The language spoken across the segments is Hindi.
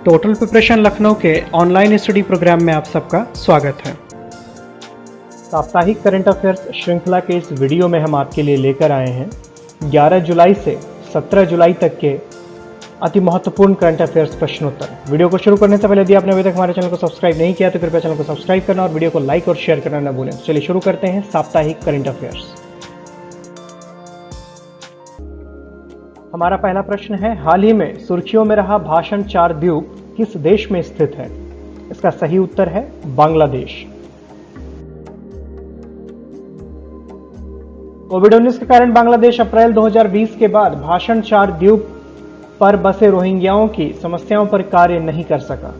टोटल प्रिपरेशन लखनऊ के ऑनलाइन स्टडी प्रोग्राम में आप सबका स्वागत है। साप्ताहिक करंट अफेयर्स श्रृंखला के इस वीडियो में हम आपके लिए लेकर आए हैं 11 जुलाई से 17 जुलाई तक के अति महत्वपूर्ण करंट अफेयर्स प्रश्नोत्तर। वीडियो को शुरू करने से पहले यदि आपने अभी तक हमारे चैनल को सब्सक्राइब नहीं किया तो कृपया चैनल को सब्सक्राइब करना और वीडियो को लाइक और शेयर करना न भूलें। चलिए शुरू करते हैं साप्ताहिक करंट अफेयर्स। हमारा पहला प्रश्न है, हाल ही में सुर्खियों में रहा भाषण 4 द्वीप किस देश में स्थित है? इसका सही उत्तर है बांग्लादेश। कोविड-19 के कारण बांग्लादेश अप्रैल 2020 के बाद भाषण 4 द्वीप पर बसे रोहिंग्याओं की समस्याओं पर कार्य नहीं कर सका।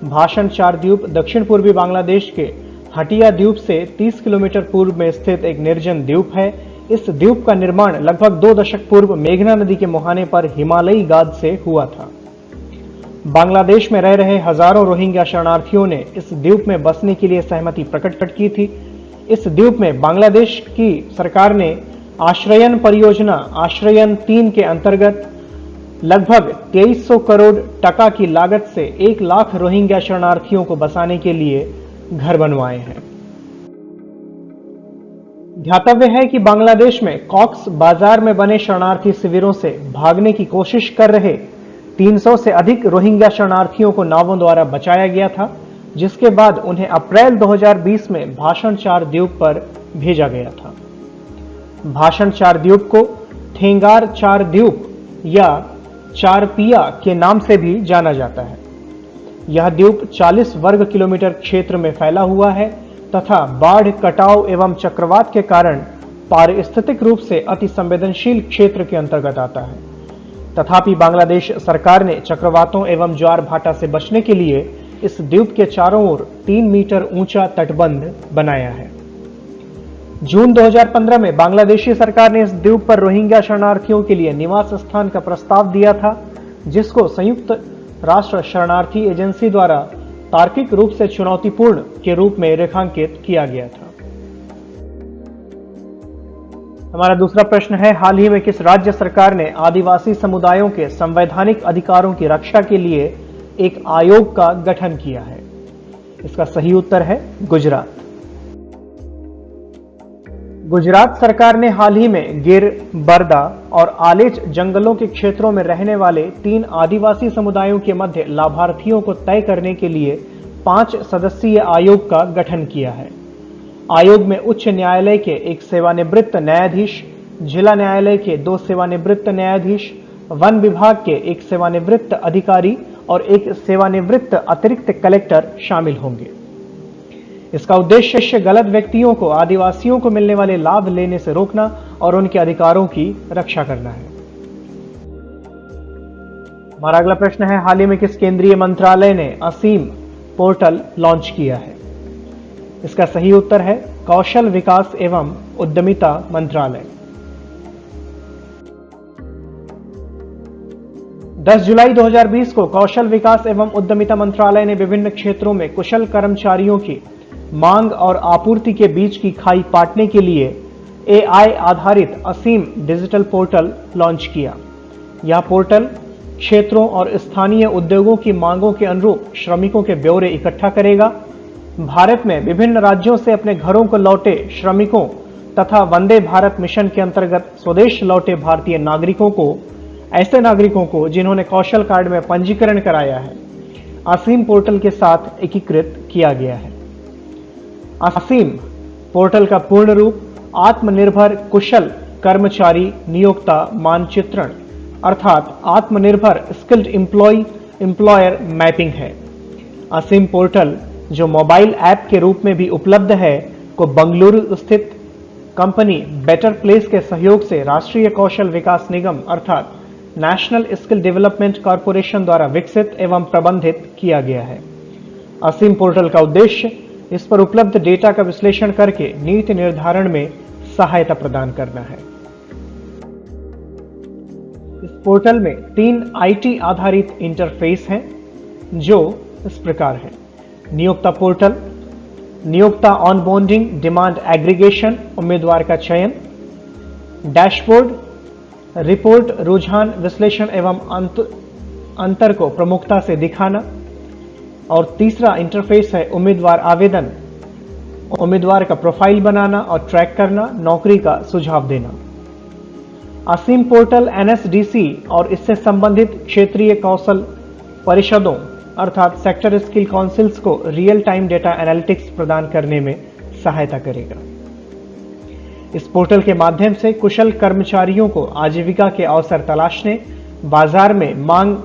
भाषण 4 द्वीप दक्षिण पूर्वी बांग्लादेश के हटिया द्वीप से 30 किलोमीटर पूर्व में स्थित एक निर्जन द्वीप है। इस द्वीप का निर्माण लगभग 2 दशक पूर्व मेघना नदी के मुहाने पर हिमालयी गाद से हुआ था। बांग्लादेश में रह रहे हजारों रोहिंग्या शरणार्थियों ने इस द्वीप में बसने के लिए सहमति प्रकट की थी। इस द्वीप में बांग्लादेश की सरकार ने आश्रयन परियोजना आश्रयन 3 के अंतर्गत लगभग 2300 करोड़ टका की लागत से 1 लाख रोहिंग्या शरणार्थियों को बसाने के लिए घर बनवाए हैं। ध्यातव्य है कि बांग्लादेश में कॉक्स बाजार में बने शरणार्थी शिविरों से भागने की कोशिश कर रहे 300 से अधिक रोहिंग्या शरणार्थियों को नावों द्वारा बचाया गया था, जिसके बाद उन्हें अप्रैल 2020 में भाषण 4 द्वीप पर भेजा गया था। भाषण 4 द्वीप को ठेंगार 4 द्वीप या चारपिया के नाम से भी जाना जाता है। यह द्वीप 40 वर्ग किलोमीटर क्षेत्र में फैला हुआ है तथा बाढ़, कटाव एवं चक्रवात के कारण पारिस्थितिक रूप से अति संवेदनशील क्षेत्र के अंतर्गत आता है। तथापि बांग्लादेश सरकार ने चक्रवातों एवं ज्वार भाटा से बचने के लिए इस द्वीप के चारों ओर 3 मीटर ऊंचा तटबंध बनाया है। जून 2015 में बांग्लादेशी सरकार ने इस द्वीप पर रोहिंग्या शरणार्थियों के लिए निवास स्थान का प्रस्ताव दिया था, जिसको संयुक्त राष्ट्र शरणार्थी एजेंसी द्वारा तार्किक रूप से चुनौतीपूर्ण के रूप में रेखांकित किया गया था। हमारा दूसरा प्रश्न है, हाल ही में किस राज्य सरकार ने आदिवासी समुदायों के संवैधानिक अधिकारों की रक्षा के लिए एक आयोग का गठन किया है? इसका सही उत्तर है गुजरात। गुजरात सरकार ने हाल ही में गिर, बरदा और आलेच जंगलों के क्षेत्रों में रहने वाले 3 आदिवासी समुदायों के मध्य लाभार्थियों को तय करने के लिए 5 सदस्यीय आयोग का गठन किया है। आयोग में उच्च न्यायालय के एक सेवानिवृत्त न्यायाधीश, जिला न्यायालय के 2 सेवानिवृत्त न्यायाधीश, वन विभाग के एक सेवानिवृत्त अधिकारी और एक सेवानिवृत्त अतिरिक्त कलेक्टर शामिल होंगे। इसका उद्देश्य गलत व्यक्तियों को आदिवासियों को मिलने वाले लाभ लेने से रोकना और उनके अधिकारों की रक्षा करना है। हमारा अगला प्रश्न है, हाल ही में किस केंद्रीय मंत्रालय ने असीम पोर्टल लॉन्च किया है? इसका सही उत्तर है कौशल विकास एवं उद्यमिता मंत्रालय। 10 जुलाई 2020 को कौशल विकास एवं उद्यमिता मंत्रालय ने विभिन्न क्षेत्रों में कुशल कर्मचारियों की मांग और आपूर्ति के बीच की खाई पाटने के लिए AI आधारित असीम डिजिटल पोर्टल लॉन्च किया। यह पोर्टल क्षेत्रों और स्थानीय उद्योगों की मांगों के अनुरूप श्रमिकों के ब्यौरे इकट्ठा करेगा। भारत में विभिन्न राज्यों से अपने घरों को लौटे श्रमिकों तथा वंदे भारत मिशन के अंतर्गत स्वदेश लौटे भारतीय नागरिकों को, ऐसे नागरिकों को जिन्होंने कौशल कार्ड में पंजीकरण कराया है, असीम पोर्टल के साथ एकीकृत किया गया है। असीम पोर्टल का पूर्ण रूप आत्मनिर्भर कुशल कर्मचारी नियोक्ता मानचित्रण अर्थात आत्मनिर्भर स्किल्ड एम्प्लॉयर मैपिंग है। असीम पोर्टल, जो मोबाइल ऐप के रूप में भी उपलब्ध है, को बंगलुरु स्थित कंपनी बेटर प्लेस के सहयोग से राष्ट्रीय कौशल विकास निगम अर्थात नेशनल स्किल डेवलपमेंट कॉरपोरेशन द्वारा विकसित एवं प्रबंधित किया गया है। असीम पोर्टल का उद्देश्य इस पर उपलब्ध डेटा का विश्लेषण करके नीति निर्धारण में सहायता प्रदान करना है। इस पोर्टल में 3 IT आधारित इंटरफेस हैं, जो इस प्रकार है: नियोक्ता पोर्टल, नियोक्ता ऑनबोर्डिंग, डिमांड एग्रीगेशन, उम्मीदवार का चयन, डैशबोर्ड, रिपोर्ट, रुझान विश्लेषण एवं अंतर को प्रमुखता से दिखाना। और तीसरा इंटरफेस है उम्मीदवार आवेदन, उम्मीदवार का प्रोफाइल बनाना और ट्रैक करना, नौकरी का सुझाव देना। असीम पोर्टल एनएसडीसी और इससे संबंधित क्षेत्रीय कौशल परिषदों अर्थात सेक्टर स्किल काउंसिल्स को रियल टाइम डेटा एनालिटिक्स प्रदान करने में सहायता करेगा। इस पोर्टल के माध्यम से कुशल कर्मचारियों को आजीविका के अवसर तलाशने, बाजार में मांग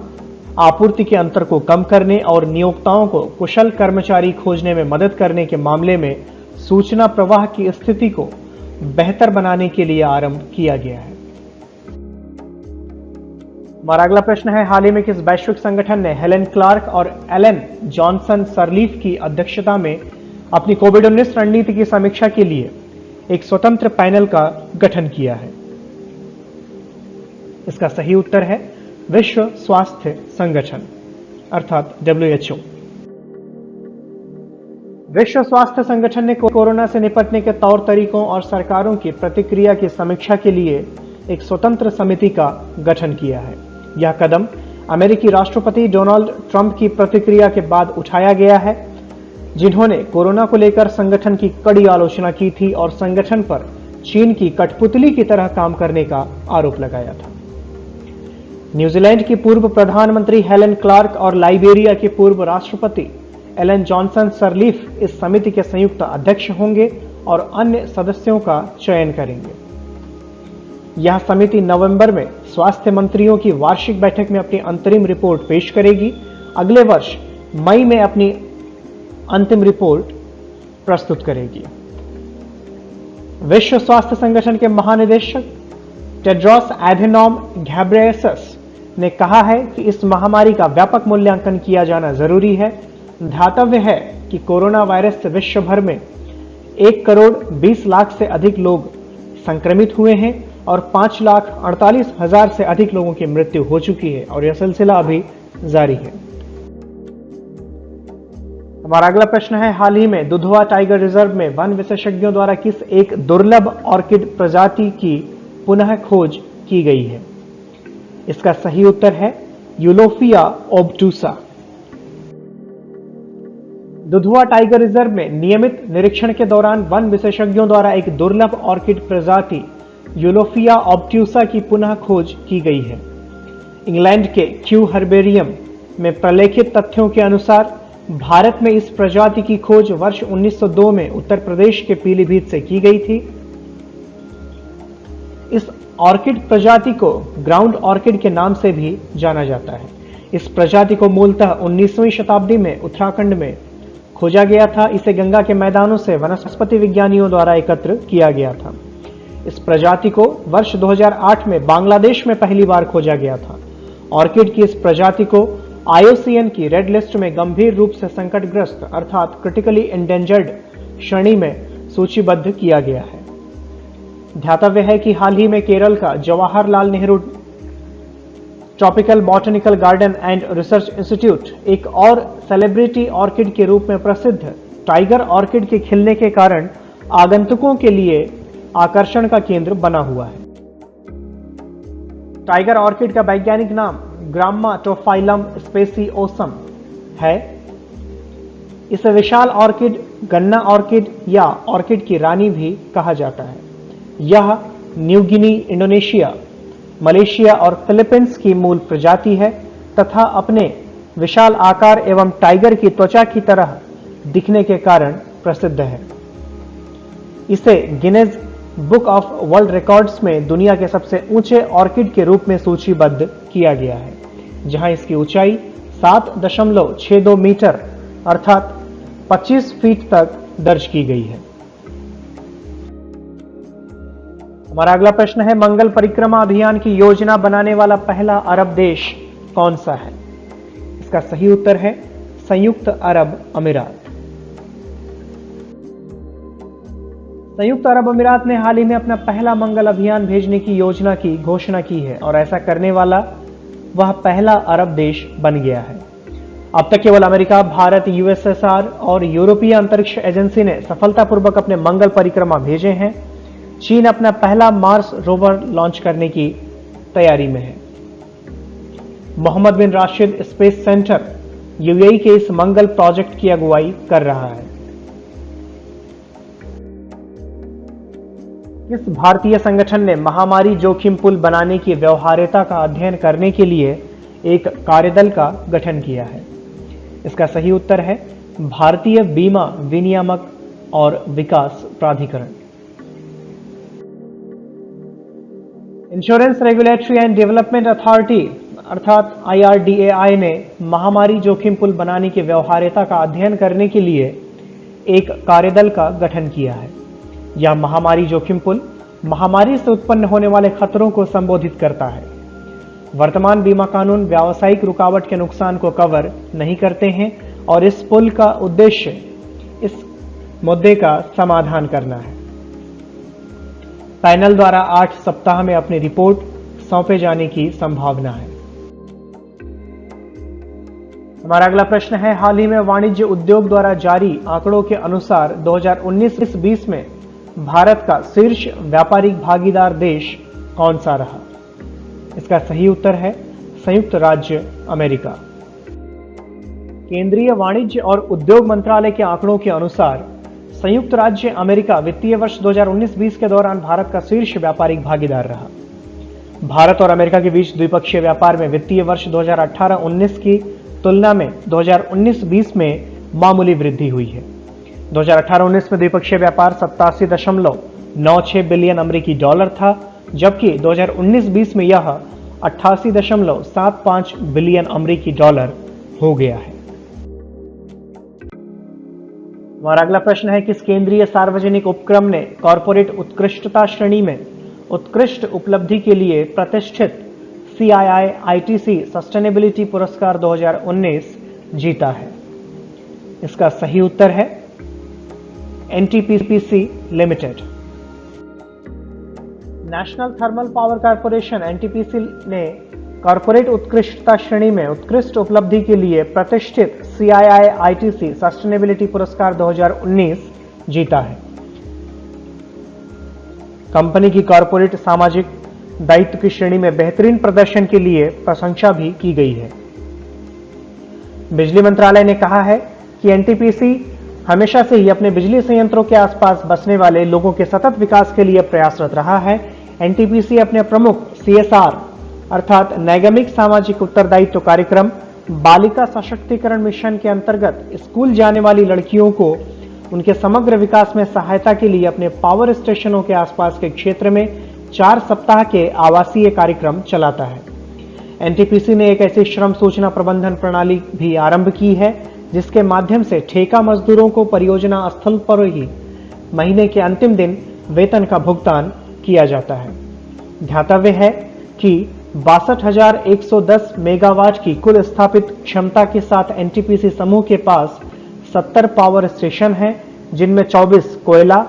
आपूर्ति के अंतर को कम करने और नियोक्ताओं को कुशल कर्मचारी खोजने में मदद करने के मामले में सूचना प्रवाह की स्थिति को बेहतर बनाने के लिए आरंभ किया गया है। हमारा अगला प्रश्न है, हाल ही में किस वैश्विक संगठन ने हेलेन क्लार्क और एलन जॉनसन सरलीफ की अध्यक्षता में अपनी कोविड-19 रणनीति की समीक्षा के लिए एक स्वतंत्र पैनल का गठन किया है? इसका सही उत्तर है विश्व स्वास्थ्य संगठन अर्थात WHO। विश्व स्वास्थ्य संगठन ने कोरोना से निपटने के तौर तरीकों और सरकारों की प्रतिक्रिया की समीक्षा के लिए एक स्वतंत्र समिति का गठन किया है। यह कदम अमेरिकी राष्ट्रपति डोनाल्ड ट्रंप की प्रतिक्रिया के बाद उठाया गया है, जिन्होंने कोरोना को लेकर संगठन की कड़ी आलोचना की थी और संगठन पर चीन की कठपुतली की तरह काम करने का आरोप लगाया था। न्यूजीलैंड की पूर्व प्रधानमंत्री हेलेन क्लार्क और लाइबेरिया के पूर्व राष्ट्रपति एलन जॉनसन सरलीफ इस समिति के संयुक्त अध्यक्ष होंगे और अन्य सदस्यों का चयन करेंगे। यह समिति नवंबर में स्वास्थ्य मंत्रियों की वार्षिक बैठक में अपनी अंतरिम रिपोर्ट पेश करेगी। अगले वर्ष मई में अपनी अंतिम रिपोर्ट प्रस्तुत करेगी। विश्व स्वास्थ्य संगठन के महानिदेशक टेड्रोस एधेनॉम घेब्रेयेसस ने कहा है कि इस महामारी का व्यापक मूल्यांकन किया जाना जरूरी है। ध्यातव्य है कि कोरोना वायरस से विश्व भर में 1,20,00,000 से अधिक लोग संक्रमित हुए हैं और 5,48,000 से अधिक लोगों की मृत्यु हो चुकी है और यह सिलसिला अभी जारी है। हमारा अगला प्रश्न है, हाल ही में दुधवा टाइगर रिजर्व में वन विशेषज्ञों द्वारा किस एक दुर्लभ ऑर्किड प्रजाति की पुनः खोज की गई है? इसका सही उत्तर है यूलोफिया ओब्टुसा। दुधवा टाइगर रिजर्व में नियमित निरीक्षण के दौरान वन विशेषज्ञों द्वारा एक दुर्लभ ऑर्किड प्रजाति यूलोफिया ओब्ट्यूसा की पुनः खोज की गई है। इंग्लैंड के क्यू हर्बेरियम में प्रलेखित तथ्यों के अनुसार भारत में इस प्रजाति की खोज वर्ष 1902 में उत्तर प्रदेश के पीलीभीत से की गई थी। इस ऑर्किड प्रजाति को ग्राउंड ऑर्किड के नाम से भी जाना जाता है। इस प्रजाति को मूलतः 19वीं शताब्दी में उत्तराखंड में खोजा गया था। इसे गंगा के मैदानों से वनस्पति विज्ञानियों द्वारा एकत्र किया गया था। इस प्रजाति को वर्ष 2008 में बांग्लादेश में पहली बार खोजा गया था। ऑर्किड की इस प्रजाति को IUCN की रेड लिस्ट में गंभीर रूप से संकटग्रस्त अर्थात क्रिटिकली एंडेंजर्ड श्रेणी में सूचीबद्ध किया गया है। ध्यातव्य है कि हाल ही में केरल का Jawaharlal Nehru tropical botanical garden and research institute एक और सेलिब्रिटी ऑर्किड के रूप में प्रसिद्ध टाइगर ऑर्किड के खिलने के कारण आगंतुकों के लिए आकर्षण का केंद्र बना हुआ है। टाइगर ऑर्किड का वैज्ञानिक नाम ग्रामाटोफाइलम स्पेसियोसम है। इसे विशाल ऑर्किड, गन्ना ऑर्किड या ऑर्किड की रानी भी कहा जाता है। यह न्यू गिनी, इंडोनेशिया, मलेशिया और फिलीपींस की मूल प्रजाति है तथा अपने विशाल आकार एवं टाइगर की त्वचा की तरह दिखने के कारण प्रसिद्ध है। इसे Guinness book of world records में दुनिया के सबसे ऊंचे ऑर्किड के रूप में सूचीबद्ध किया गया है, जहां इसकी ऊंचाई 7.62 मीटर अर्थात 25 फीट तक दर्ज की गई है। हमारा अगला प्रश्न है, मंगल परिक्रमा अभियान की योजना बनाने वाला पहला अरब देश कौन सा है? इसका सही उत्तर है संयुक्त अरब अमीरात। संयुक्त अरब अमीरात ने हाल ही में अपना पहला मंगल अभियान भेजने की योजना की घोषणा की है और ऐसा करने वाला वह पहला अरब देश बन गया है। अब तक केवल अमेरिका, भारत, USSR और यूरोपीय अंतरिक्ष एजेंसी ने सफलतापूर्वक अपने मंगल परिक्रमा भेजे हैं। चीन अपना पहला मार्स रोवर लॉन्च करने की तैयारी में है। मोहम्मद बिन राशिद स्पेस सेंटर यूएई के इस मंगल प्रोजेक्ट की अगुवाई कर रहा है। किस भारतीय संगठन ने महामारी जोखिम पुल बनाने की व्यवहार्यता का अध्ययन करने के लिए एक कार्यदल का गठन किया है? इसका सही उत्तर है भारतीय बीमा विनियामक और विकास प्राधिकरण। Insurance regulatory and development authority अर्थात IRDAI ने महामारी जोखिम पुल बनाने की व्यवहार्यता का अध्ययन करने के लिए एक कार्यदल का गठन किया है। यह महामारी जोखिम पुल महामारी से उत्पन्न होने वाले खतरों को संबोधित करता है। वर्तमान बीमा कानून व्यावसायिक रुकावट के नुकसान को कवर नहीं करते हैं और इस पुल का उद्देश्य इस मुद्दे का समाधान करना है। पैनल द्वारा 8 सप्ताह में अपनी रिपोर्ट सौंपे जाने की संभावना है। हमारा अगला प्रश्न है, हाल ही में वाणिज्य उद्योग द्वारा जारी आंकड़ों के अनुसार 2019-20 में भारत का शीर्ष व्यापारिक भागीदार देश कौन सा रहा? इसका सही उत्तर है संयुक्त राज्य अमेरिका। केंद्रीय वाणिज्य और उद्योग मंत्रालय के आंकड़ों के अनुसार संयुक्त राज्य अमेरिका वित्तीय वर्ष 2019-20 के दौरान भारत का शीर्ष व्यापारिक भागीदार रहा। भारत और अमेरिका के बीच द्विपक्षीय व्यापार में वित्तीय वर्ष 2018-19 की तुलना में 2019-20 में मामूली वृद्धि हुई है। 2018-19 में द्विपक्षीय व्यापार 87.96 बिलियन अमेरिकी डॉलर था, जबकि 2019-20 में यह 88.75 बिलियन अमेरिकी डॉलर हो गया है। हमारा अगला प्रश्न है, किस केंद्रीय सार्वजनिक उपक्रम ने कॉर्पोरेट उत्कृष्टता श्रेणी में उत्कृष्ट उपलब्धि के लिए प्रतिष्ठित CII ITC सस्टेनेबिलिटी पुरस्कार 2019 जीता है? इसका सही उत्तर है NTPC limited. National thermal power corporation NTPC ने कॉर्पोरेट उत्कृष्टता श्रेणी में उत्कृष्ट उपलब्धि के लिए प्रतिष्ठित CII ITC सस्टेनेबिलिटी पुरस्कार 2019 जीता है। कंपनी की कॉर्पोरेट सामाजिक दायित्व की श्रेणी में बेहतरीन प्रदर्शन के लिए प्रशंसा भी की गई है। बिजली मंत्रालय ने कहा है कि NTPC हमेशा से ही अपने बिजली संयंत्रों के आसपास बसने वाले लोगों के सतत विकास के लिए प्रयासरत रहा है। NTPC अपने प्रमुख CSR अर्थात नैगमिक सामाजिक उत्तरदायित्व कार्यक्रम बालिका सशक्तिकरण मिशन के अंतर्गत स्कूल जाने वाली लड़कियों को उनके समग्र विकास में सहायता के लिए अपने पावर स्टेशनों के आसपास के क्षेत्र में 4 सप्ताह के आवासीय कार्यक्रम चलाता है। NTPC ने एक ऐसी श्रम सूचना प्रबंधन प्रणाली भी आरंभ की है जिसके माध्यम से ठेका मजदूरों को परियोजना स्थल पर ही महीने के अंतिम दिन वेतन का भुगतान किया जाता है। ध्यातव्य है कि 62,110 मेगावाट की कुल स्थापित क्षमता के साथ NTPC समूह के पास 70 पावर स्टेशन हैं, जिनमें 24 कोयला,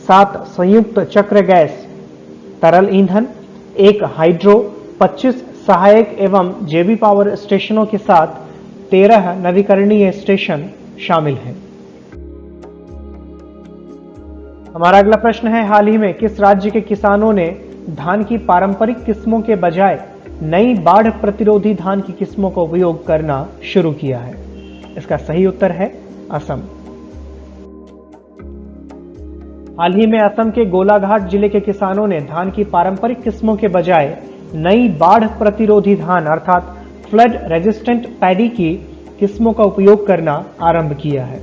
7 संयुक्त चक्र गैस तरल ईंधन, 1 हाइड्रो, 25 सहायक एवं जेवी पावर स्टेशनों के साथ 13 नवीकरणीय स्टेशन शामिल हैं। हमारा अगला प्रश्न है, हाल ही में किस राज्य के किसानों ने धान की पारंपरिक किस्मों के बजाय नई बाढ़ प्रतिरोधी धान की किस्मों का उपयोग करना शुरू किया है? इसका सही उत्तर है असम। हाल ही में असम के गोलाघाट जिले के किसानों ने धान की पारंपरिक किस्मों के बजाय नई बाढ़ प्रतिरोधी धान अर्थात फ्लड रेजिस्टेंट पैडी की किस्मों का उपयोग करना आरंभ किया है।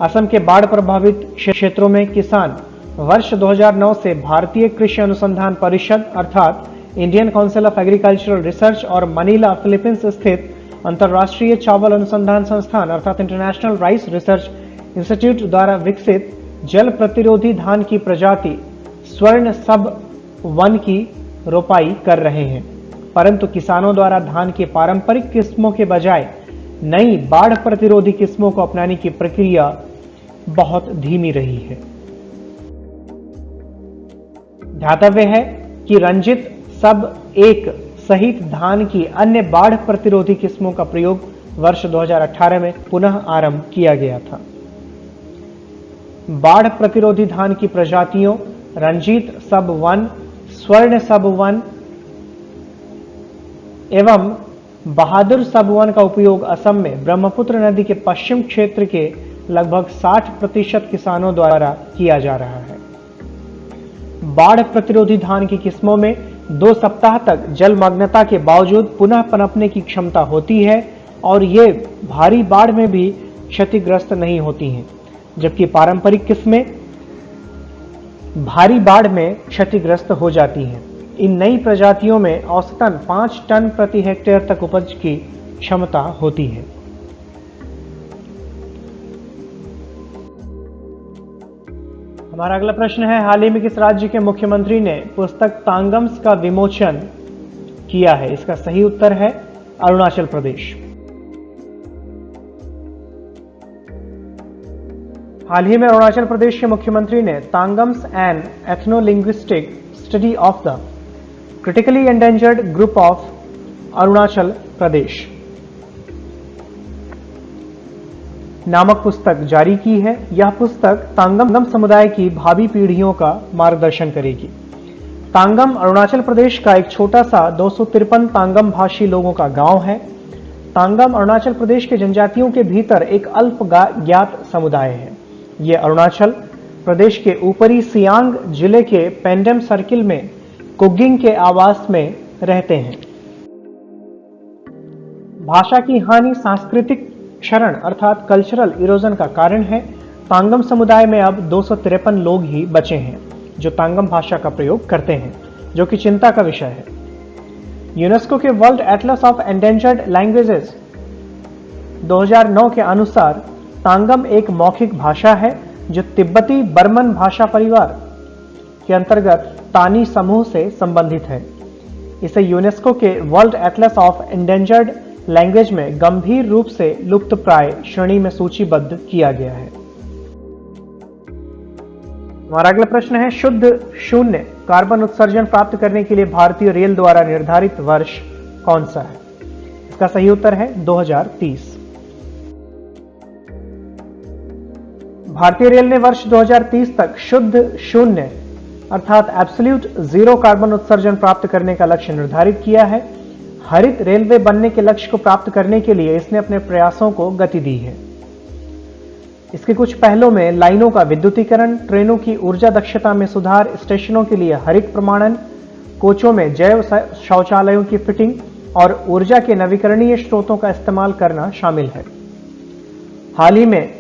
असम के बाढ़ प्रभावित क्षेत्रों में किसान वर्ष 2009 से भारतीय कृषि अनुसंधान परिषद अर्थात Indian council of agricultural research और मनीला फिलीपींस स्थित अंतर्राष्ट्रीय चावल अनुसंधान संस्थान अर्थात इंटरनेशनल राइस रिसर्च इंस्टीट्यूट द्वारा विकसित जल प्रतिरोधी धान की प्रजाति स्वर्ण सब 1 की रोपाई कर रहे हैं, परंतु किसानों द्वारा धान की पारंपरिक किस्मों के बजाय नई बाढ़ प्रतिरोधी किस्मों को अपनाने की प्रक्रिया बहुत धीमी रही है। ध्यातव्य है कि रंजित सब 1 सहित धान की अन्य बाढ़ प्रतिरोधी किस्मों का प्रयोग वर्ष 2018 में पुनः आरंभ किया गया था। बाढ़ प्रतिरोधी धान की प्रजातियों रंजीत सब 1, स्वर्ण सब 1, एवं बहादुर सबवन का उपयोग असम में ब्रह्मपुत्र नदी के पश्चिम क्षेत्र के लगभग 60% किसानों द्वारा किया जा रहा है। बाढ़ प्रतिरोधी धान की किस्मों में 2 सप्ताह तक जलमग्नता के बावजूद पुनः पनपने की क्षमता होती है और ये भारी बाढ़ में भी क्षतिग्रस्त नहीं होती हैं, जबकि पारंपरिक किस्में भारी बाढ़ में क्षतिग्रस्त हो जाती हैं। इन नई प्रजातियों में औसतन 5 टन प्रति हेक्टेयर तक उपज की क्षमता होती है। हमारा अगला प्रश्न है, हाल ही में किस राज्य के मुख्यमंत्री ने पुस्तक तांगम्स का विमोचन किया है? इसका सही उत्तर है अरुणाचल प्रदेश। हाल ही में अरुणाचल प्रदेश के मुख्यमंत्री ने Tangams an ethnolinguistic study of the critically endangered group of Arunachal Pradesh नामक पुस्तक जारी की है। यह पुस्तक तांगम समुदाय की भावी पीढ़ियों का मार्गदर्शन करेगी। तांगम अरुणाचल प्रदेश का एक छोटा सा 253 तांगम भाषी लोगों का गांव है। तांगम अरुणाचल प्रदेश के जनजातियों के भीतर एक अल्प ज्ञात समुदाय है। ये अरुणाचल प्रदेश के ऊपरी सियांग जिले के पेंडम सर्किल में कुगिंग के आवास में रहते हैं। भाषा की हानि सांस्कृतिक क्षरण अर्थात कल्चरल इरोजन का कारण है। तांगम समुदाय में अब 253 लोग ही बचे हैं जो तांगम भाषा का प्रयोग करते हैं, जो कि चिंता का विषय है। यूनेस्को के world Atlas of endangered languages 2009 के अनुसार तांगम एक मौखिक भाषा है जो तिब्बती बर्मन भाषा परिवार के अंतर्गत तानी समूह से संबंधित है। इसे यूनेस्को के world Atlas of endangered language में गंभीर रूप से लुप्तप्राय श्रेणी में सूचीबद्ध किया गया है। हमारा अगला प्रश्न है, शुद्ध शून्य कार्बन उत्सर्जन प्राप्त करने के लिए भारतीय रेल द्वारा निर्धारित वर्ष कौन सा है? इसका सही उत्तर है 2030। भारतीय रेल ने वर्ष 2030 तक शुद्ध शून्य अर्थात एब्सोल्यूट जीरो कार्बन उत्सर्जन प्राप्त करने का लक्ष्य निर्धारित किया है। हरित रेलवे बनने के लक्ष्य को प्राप्त करने के लिए इसने अपने प्रयासों को गति दी है। इसके कुछ पहलों में लाइनों का विद्युतीकरण, ट्रेनों की ऊर्जा दक्षता में सुधार, स्टेशनों के लिए हरित प्रमाणन, कोचों में जैव शौचालयों की फिटिंग और ऊर्जा के नवीकरणीय स्रोतों का इस्तेमाल करना शामिल है। हाल ही में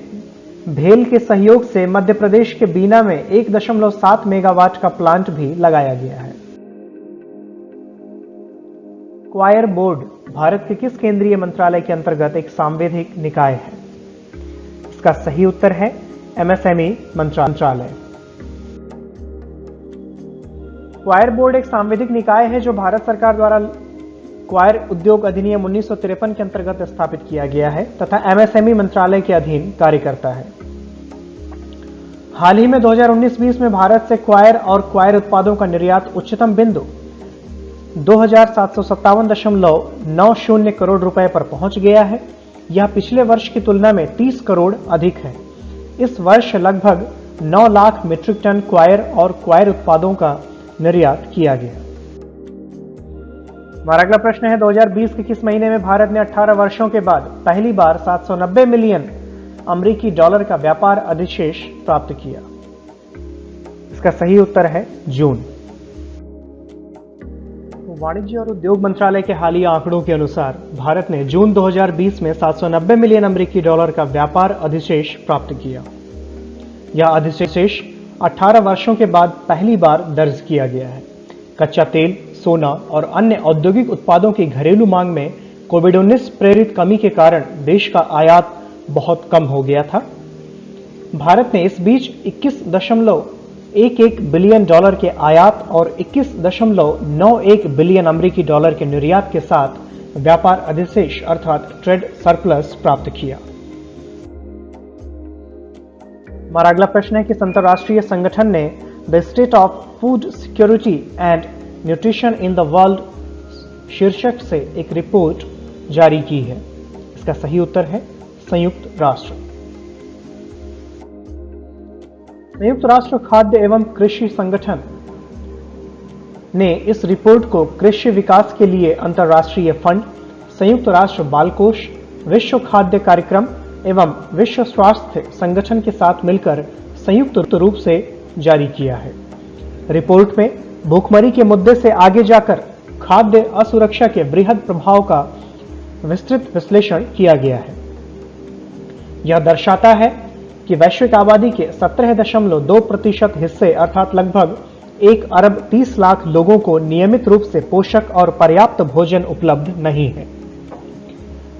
भेल के सहयोग से मध्य प्रदेश के बीना में 1.7 मेगावाट का प्लांट भी लगाया गया है। क्वायर बोर्ड भारत के किस केंद्रीय मंत्रालय के अंतर्गत एक सांविधिक निकाय है? इसका सही उत्तर है एमएसएमई मंत्रालय। क्वायर बोर्ड एक सांविधिक निकाय है जो भारत सरकार द्वारा क्वायर उद्योग अधिनियम 1953 के अंतर्गत स्थापित किया गया है तथा एमएसएमई मंत्रालय के अधीन कार्य करता है। हाल ही में 2019-20 में भारत से क्वायर और क्वायर उत्पादों का निर्यात उच्चतम बिंदु 2757.90 करोड़ रुपए पर पहुंच गया है। यह पिछले वर्ष की तुलना में 30 करोड़ अधिक है। इस वर्ष लगभग 9 लाख मीट्रिक टन क्वायर और क्वायर उत्पादों का निर्यात किया गया। हमारा अगला प्रश्न है, 2020 के किस महीने में भारत ने 18 वर्षों के बाद पहली बार 790 मिलियन अमेरिकी डॉलर का व्यापार अधिशेष प्राप्त किया? इसका सही उत्तर है जून। वाणिज्य और उद्योग मंत्रालय के हालिया आंकड़ों के अनुसार भारत ने जून 2020 में 790 मिलियन अमेरिकी डॉलर का व्यापार अधिशेष प्राप्त किया। यह अधिशेष 18 वर्षों के बाद पहली बार दर्ज किया गया है। कच्चा तेल, सोना और अन्य औद्योगिक उत्पादों की घरेलू मांग में कोविड-19 प्रेरित कमी के कारण देश का आयात बहुत कम हो गया था। भारत ने इस बीच 21.11 बिलियन डॉलर के आयात और 21.91 बिलियन अमेरिकी डॉलर के निर्यात के साथ व्यापार अधिशेष अर्थात ट्रेड सरप्लस प्राप्त किया। हमारा अगला प्रश्न है कि अंतरराष्ट्रीय संगठन ने the state of food security and nutrition in the world शीर्षक से एक रिपोर्ट जारी की है। इसका सही उत्तर है संयुक्त राष्ट्र। संयुक्त राष्ट्र खाद्य एवं कृषि संगठन ने इस रिपोर्ट को कृषि विकास के लिए अंतर्राष्ट्रीय फंड, संयुक्त राष्ट्र बाल कोष, विश्व खाद्य कार्यक्रम एवं विश्व स्वास्थ्य संगठन के साथ मिलकर संयुक्त रूप से जारी किया है। रिपोर्ट में भूखमरी के मुद्दे से आगे जाकर खाद्य असुरक्षा के बृहद प्रभाव का विस्तृत विश्लेषण किया गया है। यह दर्शाता है कि वैश्विक आबादी के 17.2% हिस्से अर्थात लगभग 1 अरब 30 लाख लोगों को नियमित रूप से पोषक और पर्याप्त भोजन उपलब्ध नहीं है।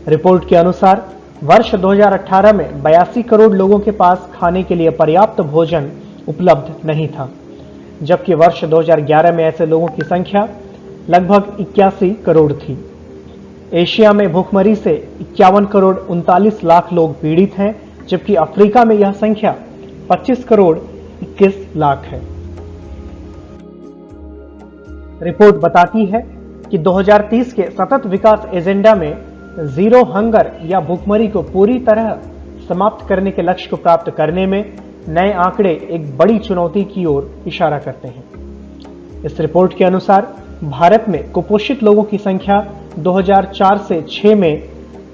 रिपोर्ट के अनुसार वर्ष 2018 में 82 करोड़ लोगों के पास खाने के लिए पर्याप्त भोजन उपलब्ध नहीं था, जबकि वर्ष 2011 में ऐसे लोगों की संख्या लगभग 81 करोड़ थी। एशिया में भूखमरी से 51 करोड़ 39 लाख लोग पीड़ित हैं, जबकि अफ्रीका में यह संख्या 25 करोड़ 21 लाख है। रिपोर्ट बताती है कि 2030 के सतत विकास एजेंडा में जीरो हंगर या भूखमरी को पूरी तरह समाप्त करने के लक्ष्य को प्राप्त करने में नए आंकड़े एक बड़ी चुनौती की ओर इशारा करते हैं। इस रिपोर्ट के अनुसार भारत में कुपोषित लोगों की संख्या 2004 से 6 में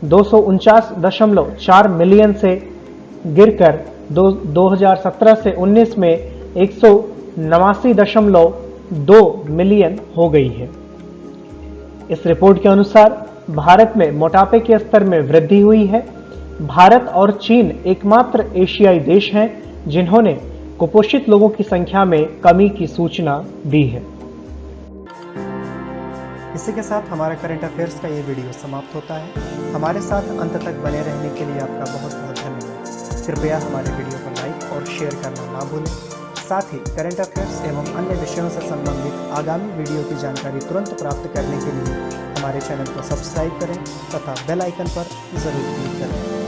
249.4 मिलियन से गिरकर 2017 से 19 में 189.2 मिलियन हो गई है। इस रिपोर्ट के अनुसार भारत में मोटापे के स्तर में वृद्धि हुई है। भारत और चीन एकमात्र एशियाई देश हैं जिन्होंने कुपोषित लोगों की संख्या में कमी की सूचना दी है। इसी के साथ हमारा करंट अफेयर्स का ये वीडियो समाप्त होता है। हमारे साथ अंत तक बने रहने के लिए आपका बहुत बहुत धन्यवाद। कृपया हमारे वीडियो को लाइक और शेयर करना ना भूलें। साथ ही करंट अफेयर्स एवं अन्य विषयों से संबंधित आगामी वीडियो की जानकारी तुरंत प्राप्त करने के लिए हमारे चैनल को सब्सक्राइब करें तथा बेल आइकन पर जरूर क्लिक करें।